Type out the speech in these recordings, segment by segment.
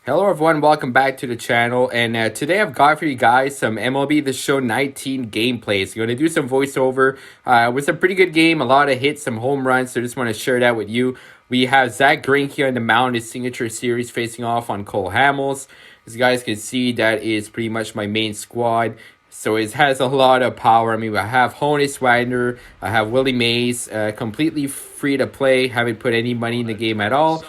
Hello everyone, welcome back to the channel, and today I've got for you guys some MLB The Show 19 gameplays. I'm going to do some voiceover. It was a pretty good game, a lot of hits, some home runs, so I just want to share that with you. We have Zack Greinke on the mound, his signature series facing off on Cole Hamels. As you guys can see, that is pretty much my main squad. So it has a lot of power. I mean, I have Honus Wagner, I have Willie Mays, completely free to play, haven't put any money in the game at all.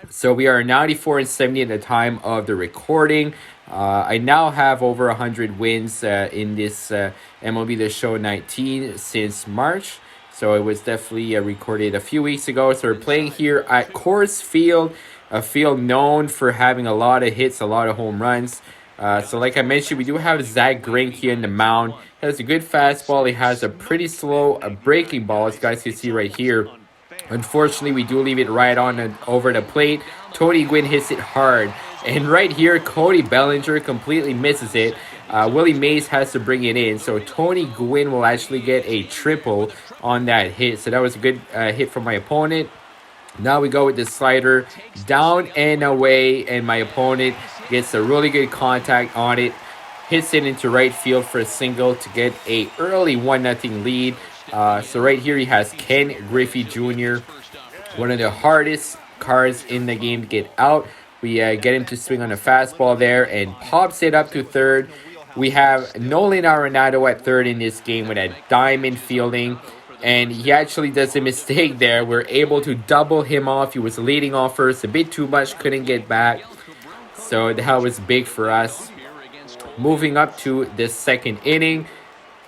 So we are 94 and 70 at the time of the recording. I now have over 100 wins in this MLB The Show 19 since March. So it was definitely recorded a few weeks ago. So we're playing here at Coors Field, a field known for having a lot of hits, a lot of home runs. So like I mentioned, we do have Zack Greinke in the mound. He has a good fastball. He has a pretty slow breaking ball, as you guys can see right here. Unfortunately, we do leave it right on and over the plate. Tony Gwynn hits it hard. And right here, Cody Bellinger completely misses it. Willie Mays has to bring it in. So Tony Gwynn will actually get a triple on that hit. So that was a good hit from my opponent. Now we go with the slider down and away. And my opponent gets a really good contact on it. Hits it into right field for a single to get a early 1-0 lead. So right here he has Ken Griffey Jr., one of the hardest cards in the game to get out. We get him to swing on a fastball there and pops it up to third. We have Nolan Arenado at third in this game with a diamond fielding. And he actually does a mistake there. We're able to double him off. He was leading off first, a bit too much, couldn't get back. So that was big for us. Moving up to the second inning,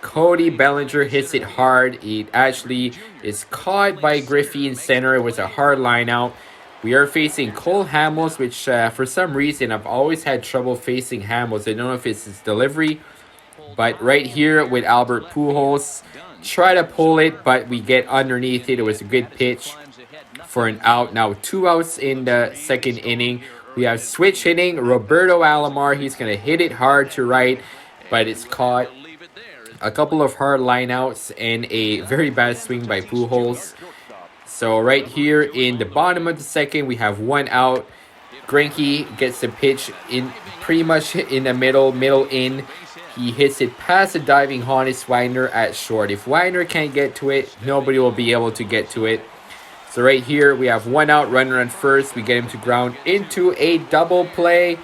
Cody Bellinger hits it hard. It actually is caught by Griffey in center. It was a hard line out. We are facing Cole Hamels, which for some reason I've always had trouble facing Hamels. I don't know if it's his delivery, but right here with Albert Pujols, try to pull it, but we get underneath it. It was a good pitch for an out. Now 2 outs in the second inning. We have switch hitting Roberto Alomar. He's going to hit it hard to right, but it's caught. A couple of hard lineouts and a very bad swing by Pujols. So right here in the bottom of the second, we have 1 out. Greinke gets the pitch in pretty much in the middle in. He hits it past the diving Honus Wagner at short. If Wagner can't get to it, nobody will be able to get to it. So right here, we have 1 out, runner on first. We get him to ground into a double play.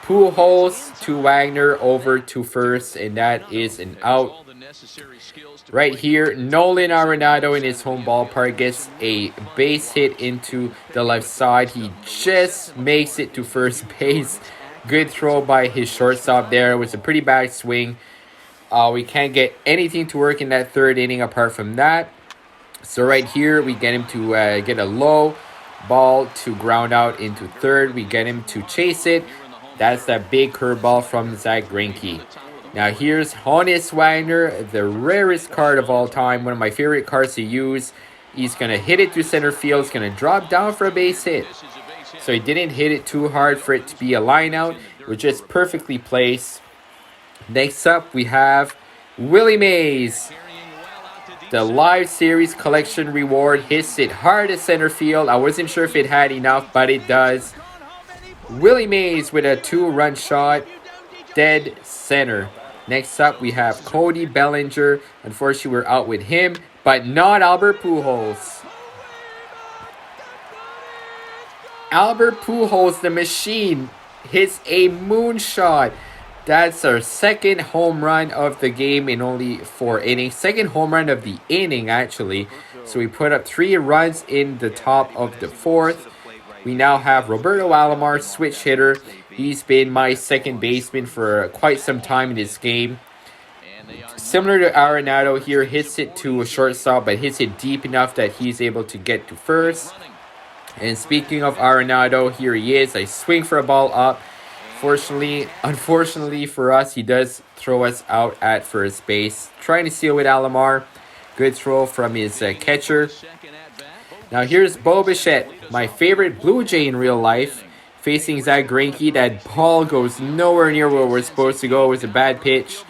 Pujols to Wagner over to first, and that is an out. Right here, Nolan Arenado in his home ballpark gets a base hit into the left side. He just makes it to first base. Good throw by his shortstop there. It was a pretty bad swing. We can't get anything to work in that third inning apart from that. So right here, we get him to get a low ball to ground out into third. We get him to chase it. That's that big curveball from Zack Greinke. Now here's Honus Wagner, the rarest card of all time. One of my favorite cards to use. He's going to hit it to center field. He's going to drop down for a base hit. So he didn't hit it too hard for it to be a line out. It was just perfectly placed. Next up, we have Willie Mays. The live series collection reward hits it hard at center field. I wasn't sure if it had enough, but it does. Willie Mays with a 2-run shot, dead center. Next up, we have Cody Bellinger. Unfortunately, we're out with him, but not Albert Pujols. Albert Pujols, the machine, hits a moonshot. That's our second home run of the game in only 4 innings. Second home run of the inning, actually. So we put up 3 runs in the top of the fourth. We now have Roberto Alomar, switch hitter. He's been my second baseman for quite some time in this game. Similar to Arenado here, hits it to a shortstop, but hits it deep enough that he's able to get to first. And speaking of Arenado, here he is. I swing for a ball up. Unfortunately for us, he does throw us out at first base. Trying to steal with Alomar. Good throw from his catcher. Now here's Bo Bichette, my favorite Blue Jay in real life, facing Zack Greinke. That ball goes nowhere near where we're supposed to go. It was a bad pitch.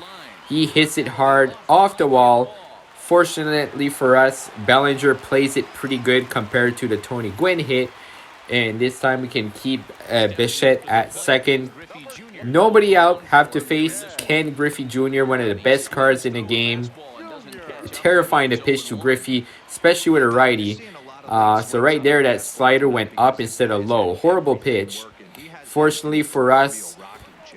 He hits it hard off the wall. Fortunately for us, Bellinger plays it pretty good compared to the Tony Gwynn hit. And this time we can keep Bichette at second. Nobody out. Have to face Ken Griffey Jr., one of the best cards in the game. Terrifying to pitch to Griffey, especially with a righty. So right there, that slider went up instead of low. Horrible pitch. Fortunately for us,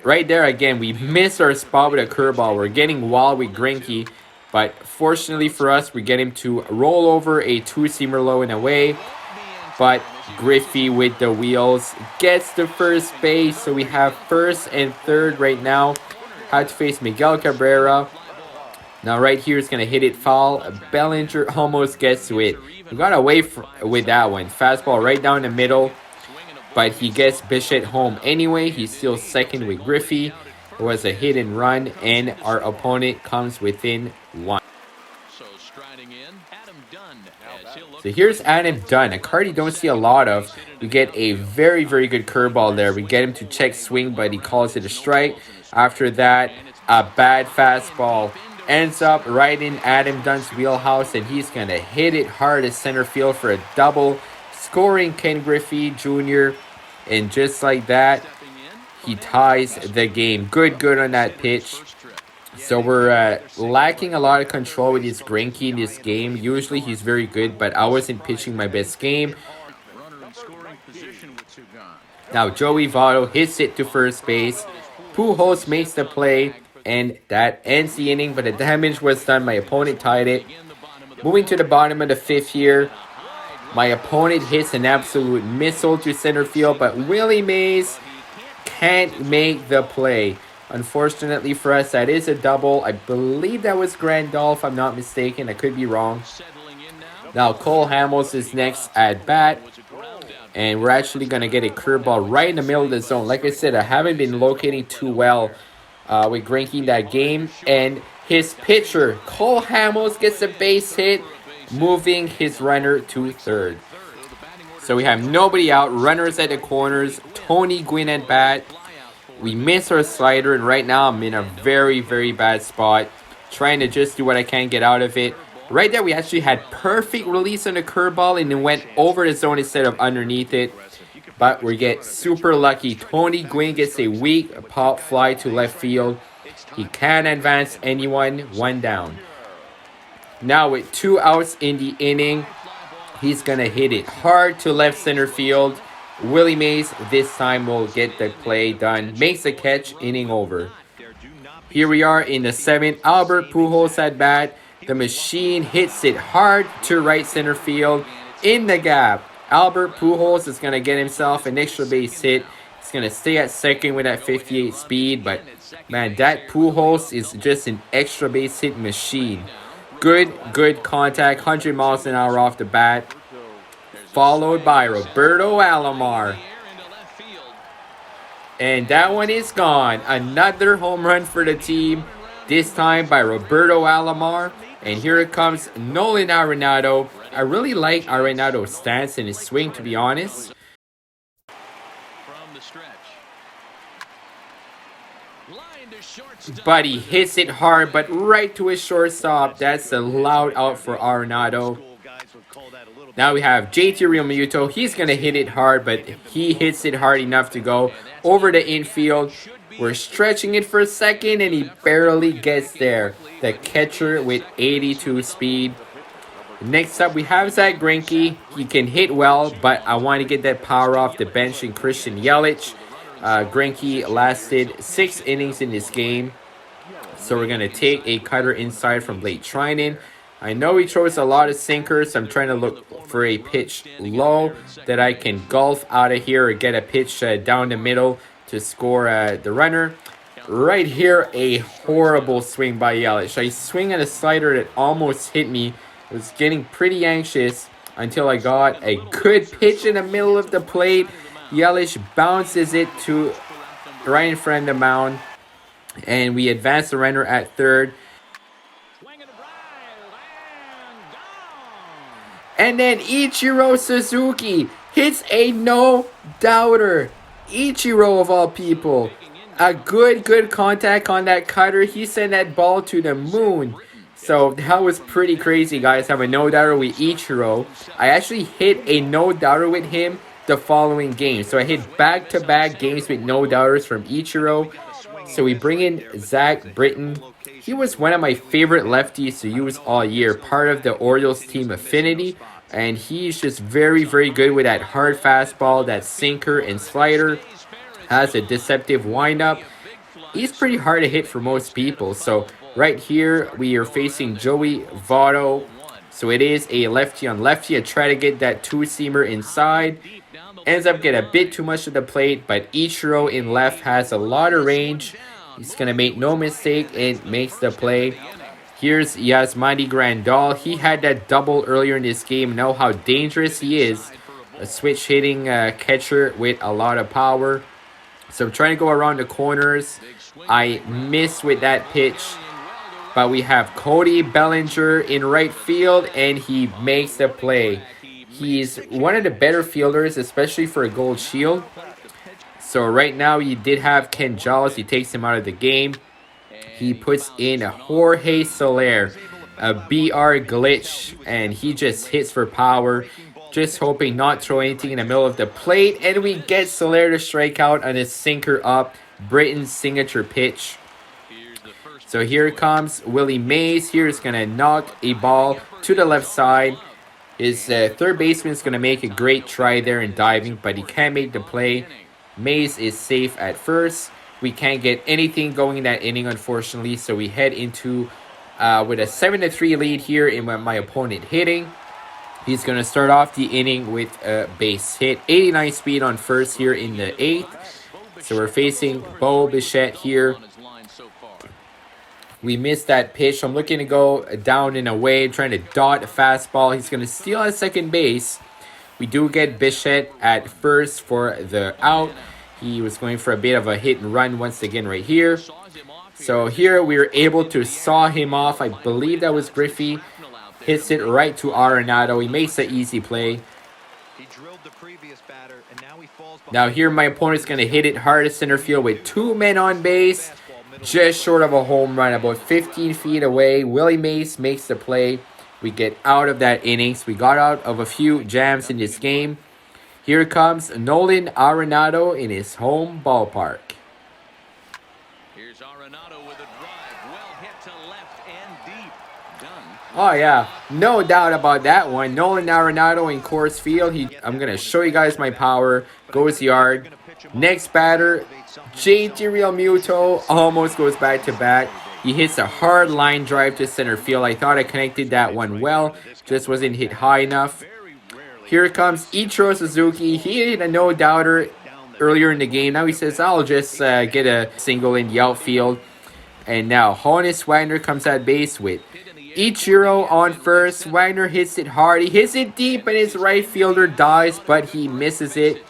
right there again, we missed our spot with a curveball. We're getting wild with Greinke, but fortunately for us, we get him to roll over a two-seamer low and away. But Griffey with the wheels gets to first base, so we have first and third right now. Had to face Miguel Cabrera. Now right here is going to hit it foul. Bellinger almost gets to it. We got away with that one. Fastball right down the middle. But he gets Bichette home anyway. He's still second with Griffey. It was a hit and run, and our opponent comes within one. So here's Adam Dunn, a card you don't see a lot of. We get a very, very good curveball there. We get him to check swing, but he calls it a strike. After that, a bad fastball ends up right in Adam Dunn's wheelhouse, and he's going to hit it hard at center field for a double, scoring Ken Griffey Jr., and just like that, he ties the game. Good on that pitch. So we're lacking a lot of control with his Greinke in this game. Usually he's very good, but I wasn't pitching my best game. Now Joey Votto hits it to first base. Pujols makes the play, and that ends the inning, but the damage was done. My opponent tied it. Moving to the bottom of the fifth here. My opponent hits an absolute missile to center field, but Willie Mays can't make the play. Unfortunately for us, that is a double. I believe that was Grandal, if I'm not mistaken. I could be wrong. Now Cole Hamels is next at bat. And we're actually going to get a curveball right in the middle of the zone. Like I said, I haven't been locating too well with Greinke in that game. And his pitcher, Cole Hamels, gets a base hit, moving his runner to third. So we have nobody out. Runners at the corners. Tony Gwynn at bat. We miss our slider, and right now I'm in a very, very bad spot. Trying to just do what I can get out of it. Right there, we actually had perfect release on the curveball, and it went over the zone instead of underneath it. But we get super lucky. Tony Gwynn gets a weak pop fly to left field. He can't advance anyone, one down. Now with 2 outs in the inning, he's going to hit it hard to left center field. Willie Mays this time will get the play done. Makes the catch, inning over. Here we are in the 7th. Albert Pujols at bat. The machine hits it hard to right center field in the gap. Albert Pujols is going to get himself an extra base hit. He's going to stay at second with that 58 speed. But, man, that Pujols is just an extra base hit machine. Good contact. 100 miles an hour off the bat. Followed by Roberto Alomar. And that one is gone. Another home run for the team. This time by Roberto Alomar. And here it comes Nolan Arenado. I really like Arenado's stance and his swing, to be honest. But he hits it hard, but right to his shortstop. That's a loud out for Arenado. Now we have JT Realmuto. He's going to hit it hard, but he hits it hard enough to go over the infield. We're stretching it for a second, and he barely gets there. The catcher with 82 speed. Next up, we have Zack Greinke. He can hit well, but I want to get that power off the bench in Christian Yelich. Greinke lasted 6 innings in this game. So we're going to take a cutter inside from Blake Treinen. I know he throws a lot of sinkers, so I'm trying to look for a pitch low that I can golf out of here or get a pitch down the middle to score the runner. Right here, a horrible swing by Yelich. I swing at a slider that almost hit me. I was getting pretty anxious until I got a good pitch in the middle of the plate. Yelich bounces it to right in front of the mound. And we advance the runner at third. And then Ichiro Suzuki hits a no-doubter. Ichiro, of all people. A good contact on that cutter. He sent that ball to the moon. So that was pretty crazy, guys. Have a no-doubter with Ichiro. I actually hit a no-doubter with him the following game. So I hit back-to-back games with no doubters from Ichiro. So we bring in Zack Britton. He was one of my favorite lefties to use all year, part of the Orioles team affinity. And he's just very, very good with that hard fastball, that sinker and slider. Has a deceptive windup. He's pretty hard to hit for most people. So right here, we are facing Joey Votto. So it is a lefty on lefty. I try to get that two-seamer inside. Ends up getting a bit too much of the plate, but Ichiro in left has a lot of range. He's going to make no mistake and makes the play. Here's Yasmani Grandal. He had that double earlier in this game. Know how dangerous he is. A switch hitting catcher with a lot of power. So I'm trying to go around the corners. I miss with that pitch. But we have Cody Bellinger in right field, and he makes the play. He's one of the better fielders, especially for a Gold Shield. So right now, you did have Ken Giles. He takes him out of the game. He puts in a Jorge Soler, a BR glitch, and he just hits for power. Just hoping not throw anything in the middle of the plate. And we get Soler to strike out on his sinker up. Britton's signature pitch. So here comes Willie Mays. Here's going to knock a ball to the left side. His third baseman is going to make a great try there in diving, but he can't make the play. Mays is safe at first. We can't get anything going in that inning, unfortunately. So we head into with a 7-3 lead here in my opponent hitting. He's going to start off the inning with a base hit. 89 speed on first here in the 8th. So we're facing Bo Bichette here. We missed that pitch. I'm looking to go down and away, trying to dot a fastball. He's going to steal at second base. We do get Bichette at first for the out. He was going for a bit of a hit and run once again right here. So here we were able to saw him off. I believe that was Griffey. Hits it right to Arenado. He makes an easy play. Now here my opponent's going to hit it hard to center field with 2 men on base. Just short of a home run, about 15 feet away. Willie Mays makes the play. We get out of that innings. We got out of a few jams in this game. Here comes Nolan Arenado in his home ballpark. Here's Arenado with a drive. Well hit to left and deep. Done. Oh, yeah. No doubt about that one. Nolan Arenado in Coors Field. I'm going to show you guys my power. Goes yard. Next batter, JT Realmuto almost goes back to back. He hits a hard line drive to center field. I thought I connected that one well. Just wasn't hit high enough. Here comes Ichiro Suzuki. He hit a no-doubter earlier in the game. Now he says, I'll just get a single in the outfield. And now Honus Wagner comes at base with Ichiro on first. Wagner hits it hard. He hits it deep, and his right fielder dies, but he misses it.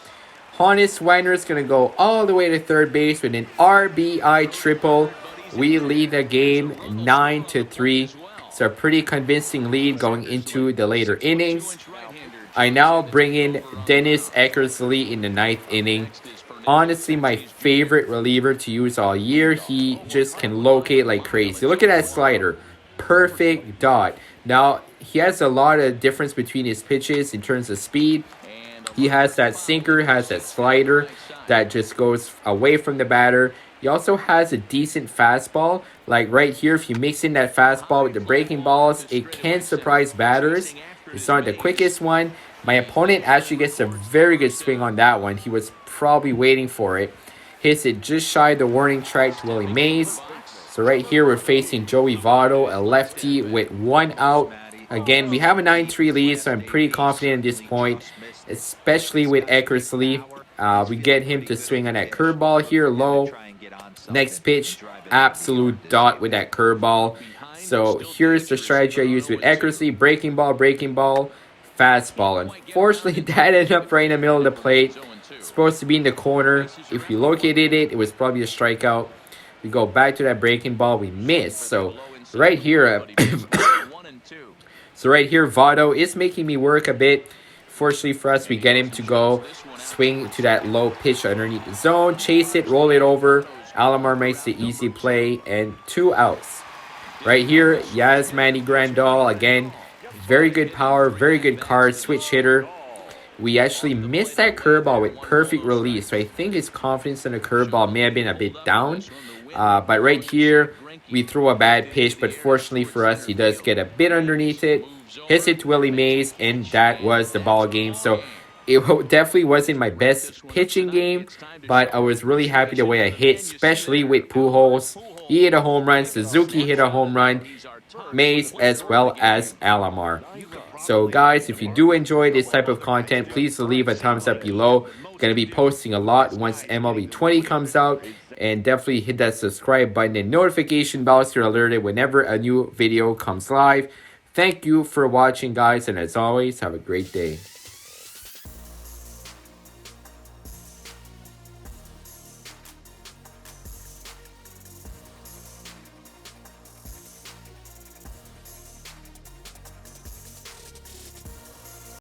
Honus Wagner is going to go all the way to third base with an RBI triple. We lead the game 9-3. It's a pretty convincing lead going into the later innings. I now bring in Dennis Eckersley in the 9th inning. Honestly, my favorite reliever to use all year. He just can locate like crazy. Look at that slider. Perfect dot. Now, he has a lot of difference between his pitches in terms of speed. He has that sinker, has that slider that just goes away from the batter. He also has a decent fastball. Like right here, if you mix in that fastball with the breaking balls, it can surprise batters. It's not the quickest one. My opponent actually gets a very good swing on that one. He was probably waiting for it. Hits it just shy of the warning track to Willie Mays. So right here, we're facing Joey Votto, a lefty with 1 out. Again, we have a 9-3 lead, so I'm pretty confident at this point, especially with Eckersley. We get him to swing on that curveball here low. Next pitch, absolute dot with that curveball. So here's the strategy I use with Eckersley. Breaking ball, fastball. Unfortunately, that ended up right in the middle of the plate. It's supposed to be in the corner. If we located it, it was probably a strikeout. We go back to that breaking ball. We miss. So right here, Votto is making me work a bit. Fortunately for us, we get him to go swing to that low pitch underneath the zone, chase it, roll it over. Alomar makes the easy play, and 2 outs. Right here, Yasmani Grandal, again, very good power, very good card, switch hitter. we actually missed that curveball with perfect release. So I think his confidence in the curveball may have been a bit down. But right here, we throw a bad pitch, but fortunately for us, he does get a bit underneath it, hits it to Willie Mays, and that was the ball game. So it definitely wasn't my best pitching game, but I was really happy the way I hit, especially with Pujols. He hit a home run, Suzuki hit a home run, Mays as well as Alomar. So guys, if you do enjoy this type of content, please leave a thumbs up below. Gonna be posting a lot once MLB 20 comes out. And definitely hit that subscribe button and notification bell so you're alerted whenever a new video comes live. Thank you for watching, guys, and as always, have a great day.